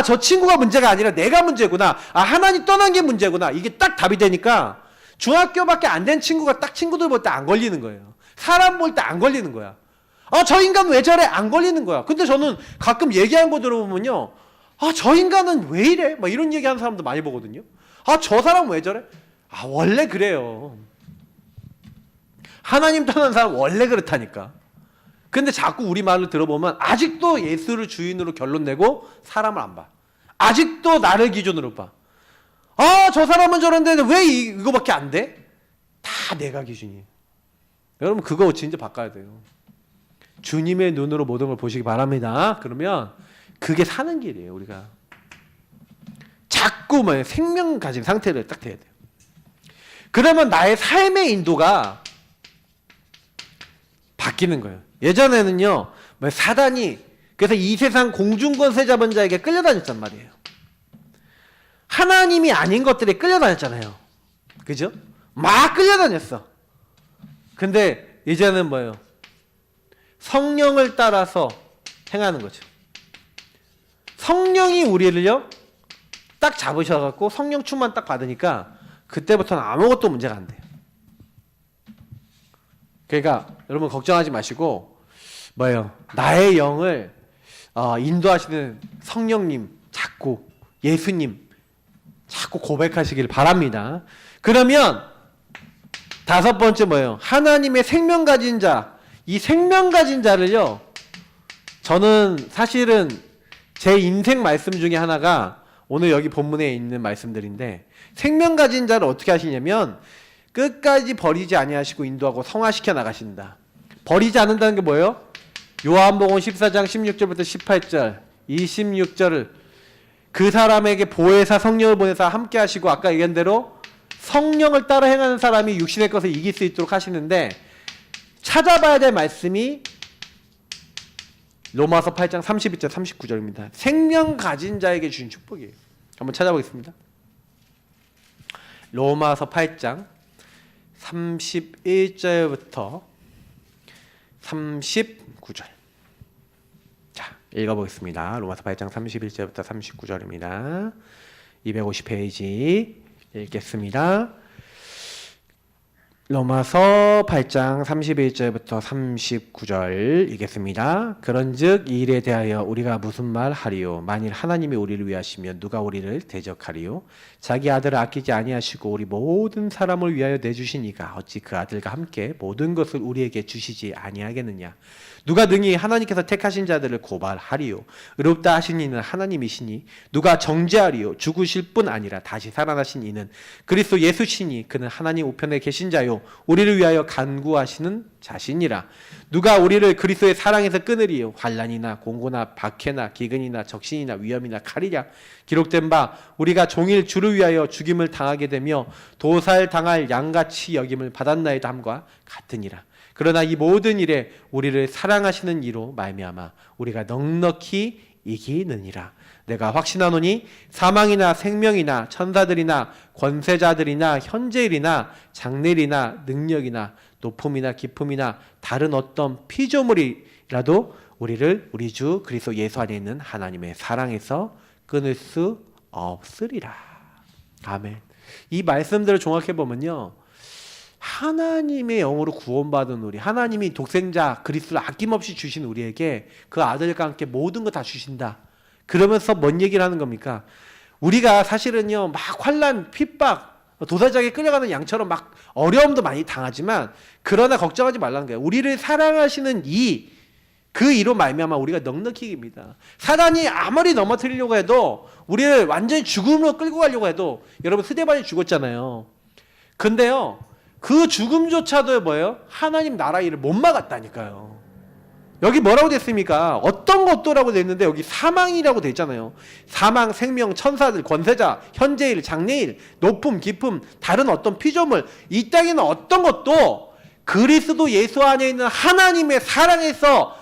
Speaker 1: 저 친구가 문제가 아니라 내가 문제구나. 하나님 떠난 게 문제구나. 이게 딱 답이 되니까 중학교밖에 안 된 친구가 딱 친구들 볼 때 안 걸리는 거예요. 사람 볼 때 안 걸리는 거야. 저 인간 왜 저래? 안 걸리는 거야. 근데 저는 가끔 얘기하는 거 들어보면요. 저 인간은 왜 이래? 막 이런 얘기하는 사람도 많이 보거든요. 저 사람 왜 저래? 원래 그래요. 하나님 떠난 사람 원래 그렇다니까. 근데 자꾸 우리 말을 들어보면 아직도 예수를 주인으로 결론 내고 사람을 안 봐. 아직도 나를 기준으로 봐. 저 사람은 저런데 왜 이거밖에 안 돼? 다 내가 기준이에요. 여러분 그거 진짜 바꿔야 돼요. 주님의 눈으로 모든 걸 보시기 바랍니다. 그러면 그게 사는 길이에요. 우리가 자꾸 생명 가진 상태를 딱 돼야 돼요. 그러면 나의 삶의 인도가 바뀌는 거예요. 예전에는요, 뭐 사단이 그래서 이 세상 공중권세 잡은 자에게 끌려다녔단 말이에요. 하나님이 아닌 것들에 끌려다녔잖아요. 그죠? 막 끌려다녔어. 근데 이제는 뭐예요? 성령을 따라서 행하는 거죠. 성령이 우리를요 딱 잡으셔갖고 성령 충만 딱 받으니까 그때부터는 아무것도 문제가 안 돼요. 그러니까 여러분 걱정하지 마시고 뭐예요? 나의 영을 인도하시는 성령님 자꾸 예수님 자꾸 고백하시길 바랍니다. 그러면 다섯 번째 뭐예요? 하나님의 생명 가진 자. 이 생명 가진 자를요 저는 사실은 제 인생 말씀 중에 하나가 오늘 여기 본문에 있는 말씀들인데, 생명 가진 자를 어떻게 하시냐면 끝까지 버리지 아니하시고 인도하고 성화시켜 나가신다. 버리지 않는다는 게 뭐예요? 요한복음 14장 16절부터 18절 26절을 그 사람에게 보혜사 성령을 보내사 함께 하시고 아까 얘기한 대로 성령을 따라 행하는 사람이 육신의 것을 이길 수 있도록 하시는데, 찾아봐야 될 말씀이 로마서 8장 32절 39절입니다. 생명 가진 자에게 주신 축복이에요. 한번 찾아보겠습니다. 로마서 8장 31절부터 39절. 자, 읽어보겠습니다. 로마서 8장 31절부터 39절입니다. 250페이지 읽겠습니다. 로마서 8장 31절부터 39절 읽겠습니다. 그런즉 이 일에 대하여 우리가 무슨 말 하리요? 만일 하나님이 우리를 위하시면 누가 우리를 대적하리요? 자기 아들을 아끼지 아니하시고 우리 모든 사람을 위하여 내주시니가 어찌 그 아들과 함께 모든 것을 우리에게 주시지 아니하겠느냐? 누가 능히 하나님께서 택하신 자들을 고발하리요? 의롭다 하신 이는 하나님이시니 누가 정죄하리요? 죽으실 뿐 아니라 다시 살아나신 이는 그리스도 예수시니 그는 하나님 우편에 계신 자요 우리를 위하여 간구하시는 자신이라. 누가 우리를 그리스도의 사랑에서 끊으리요? 환난이나 공고나 박해나 기근이나 적신이나 위험이나 칼이랴. 기록된 바 우리가 종일 주를 위하여 죽임을 당하게 되며 도살 당할 양같이 여김을 받았나이다 함과 같으니라. 그러나 이 모든 일에 우리를 사랑하시는 이로 말미암아 우리가 넉넉히 이기느니라. 내가 확신하노니 사망이나 생명이나 천사들이나 권세자들이나 현재일이나 장래일이나 능력이나 높음이나 깊음이나 다른 어떤 피조물이라도 우리를 우리 주 그리스도 예수 안에 있는 하나님의 사랑에서 끊을 수 없으리라. 아멘. 이 말씀들을 종합해 보면요, 하나님의 영으로 구원받은 우리, 하나님이 독생자 그리스도를 아낌없이 주신 우리에게 그 아들과 함께 모든 거 다 주신다. 그러면서 뭔 얘기를 하는 겁니까? 우리가 사실은요 막 환난, 핍박, 도살장에 끌려가는 양처럼 막 어려움도 많이 당하지만 그러나 걱정하지 말라는 거예요. 우리를 사랑하시는 그 이로 말미암아 우리가 넉넉히 이깁니다. 사단이 아무리 넘어뜨리려고 해도 우리를 완전히 죽음으로 끌고 가려고 해도, 여러분 스데반이 죽었잖아요. 근데요 그 죽음조차도 뭐예요? 하나님 나라 일을 못 막았다니까요. 여기 뭐라고 됐습니까? 어떤 것도라고 됐는데 여기 사망이라고 돼 있잖아요. 사망, 생명, 천사들, 권세자, 현재일, 장래일, 높음, 깊음, 다른 어떤 피조물, 이 땅에는 어떤 것도 그리스도 예수 안에 있는 하나님의 사랑에서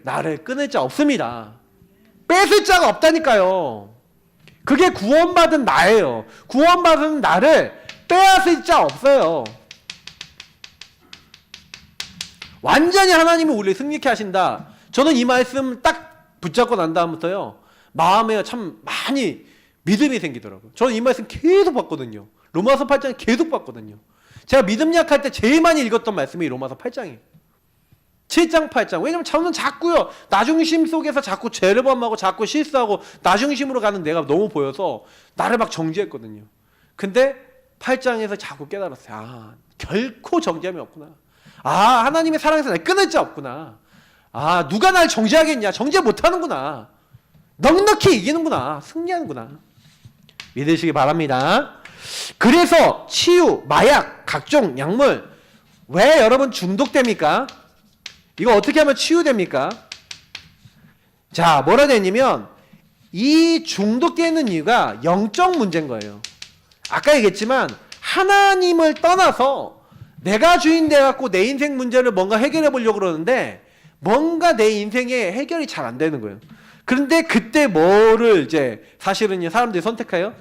Speaker 1: 나를 끊을 자 없습니다. 뺏을 자가 없다니까요. 그게 구원받은 나예요. 구원받은 나를 빼앗을 자 없어요. 완전히 하나님이 우리를 승리케 하신다. 저는 이 말씀 딱 붙잡고 난 다음부터요 마음에 참 많이 믿음이 생기더라고요. 저는 이 말씀 계속 봤거든요. 로마서 8장 계속 봤거든요. 제가 믿음 약할 때 제일 많이 읽었던 말씀이 로마서 8장이에요. 7장 8장. 왜냐면 저는 자꾸요 나중심 속에서 자꾸 죄를 범하고 자꾸 실수하고 나중심으로 가는 내가 너무 보여서 나를 막 정죄했거든요. 근데 8장에서 자꾸 깨달았어요. 결코 정죄함이 없구나. 하나님의 사랑에서 날 끊을 자 없구나. 누가 날 정죄하겠냐. 정죄 못하는구나. 넉넉히 이기는구나. 승리하는구나. 믿으시기 바랍니다. 그래서 치유, 마약, 각종 약물, 왜 여러분 중독됩니까? 이거 어떻게 하면 치유됩니까? 자, 뭐라 되냐면 이 중독되는 이유가 영적 문제인 거예요. 아까 얘기했지만 하나님을 떠나서 내가 주인 돼갖고 내 인생 문제를 뭔가 해결해 보려고 그러는데 뭔가 내 인생에 해결이 잘 안 되는 거예요. 그런데 그때 뭐를 이제 사실은 사람들이 선택해요?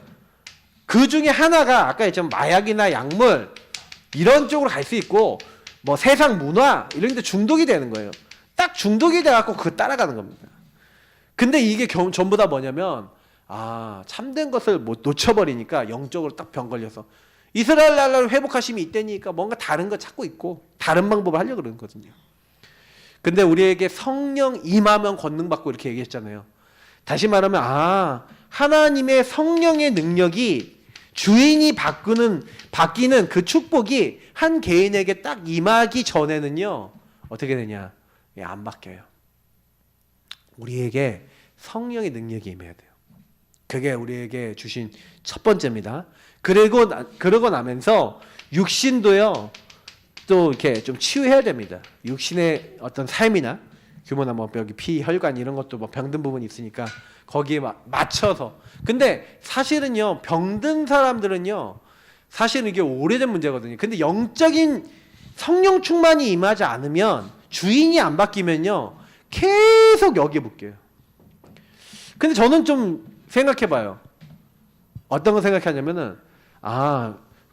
Speaker 1: 그 중에 하나가 아까 했지만 마약이나 약물 이런 쪽으로 갈 수 있고 뭐 세상 문화 이런 데 중독이 되는 거예요. 딱 중독이 돼갖고 그거 따라가는 겁니다. 근데 이게 전부 다 뭐냐면 참된 것을 못 놓쳐버리니까 영적으로 딱 병 걸려서 이스라엘 나라를 회복하심이 있다니까 뭔가 다른 거 찾고 있고 다른 방법을 하려고 그러는 거거든요. 근데 우리에게 성령 임하면 권능받고 이렇게 얘기했잖아요. 다시 말하면 하나님의 성령의 능력이 주인이 바뀌는 그 축복이 한 개인에게 딱 임하기 전에는요 어떻게 되냐? 안 바뀌어요. 우리에게 성령의 능력이 임해야 돼요. 그게 우리에게 주신 첫 번째입니다. 그러고 나면서 육신도요 또 이렇게 좀 치유해야 됩니다. 육신의 어떤 삶이나 규모나 뭐 여기 피, 혈관 이런 것도 뭐 병든 부분이 있으니까 거기에 맞춰서. 근데 사실은요 병든 사람들은요 사실은 이게 오래된 문제거든요. 근데 영적인 성령 충만이 임하지 않으면 주인이 안 바뀌면요 계속 여기에 묶여요. 근데 저는 좀 생각해봐요. 어떤 거 생각하냐면은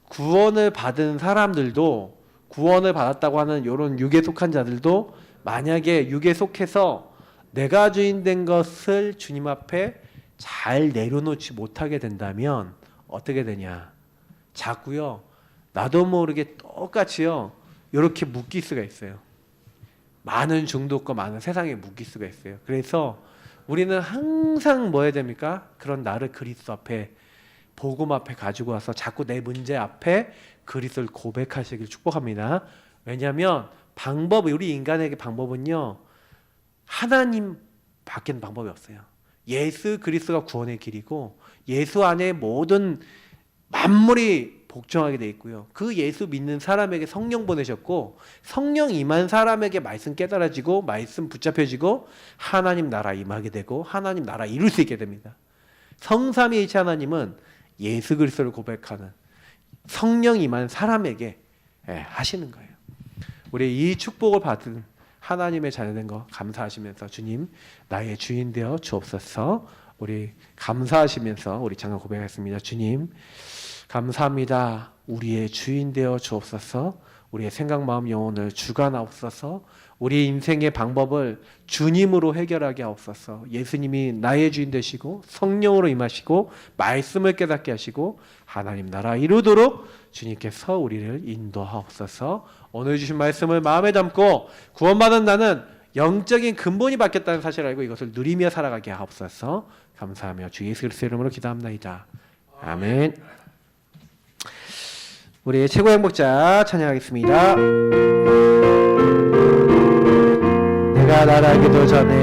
Speaker 1: 구원을 받은 사람들도 구원을 받았다고 하는 이런 육에 속한 자들도 만약에 육에 속해서 내가 주인 된 것을 주님 앞에 잘 내려놓지 못하게 된다면 어떻게 되냐? 자꾸요 나도 모르게 똑같이요 이렇게 묶일 수가 있어요. 많은 중독과 많은 세상에 묶일 수가 있어요. 그래서 우리는 항상 뭐 해야 됩니까? 그런 나를 그리스도 앞에 복음 앞에 가지고 와서 자꾸 내 문제 앞에 그리스도를 고백하시길 축복합니다. 왜냐하면 우리 인간에게 방법은요 하나님 밖에는 방법이 없어요. 예수 그리스도가 구원의 길이고 예수 안에 모든 만물이 복종하게 돼 있고요. 그 예수 믿는 사람에게 성령 보내셨고 성령 임한 사람에게 말씀 깨달아지고 말씀 붙잡혀지고 하나님 나라 임하게 되고 하나님 나라 이룰 수 있게 됩니다. 성삼위일체 하나님은 예수 그리스도를 고백하는 성령 임한 사람에게 하시는 거예요. 우리 이 축복을 받은 하나님의 자녀된 거 감사하시면서 주님 나의 주인 되어 주옵소서. 우리 감사하시면서 우리 잠깐 고백하겠습니다. 주님 감사합니다. 우리의 주인 되어 주옵소서. 우리의 생각, 마음, 영혼을 주관하옵소서. 우리 인생의 방법을 주님으로 해결하게 하옵소서. 예수님이 나의 주인 되시고 성령으로 임하시고 말씀을 깨닫게 하시고 하나님 나라 이루도록 주님께서 우리를 인도하옵소서. 오늘 주신 말씀을 마음에 담고 구원받은 나는 영적인 근본이 바뀌었다는 사실을 알고 이것을 누리며 살아가게 하옵소서. 감사하며 주 예수 그리스도의 이름으로 기도합니다. 아멘. 우리 최고의 행복자 찬양하겠습니다. 내가 나라기도 전에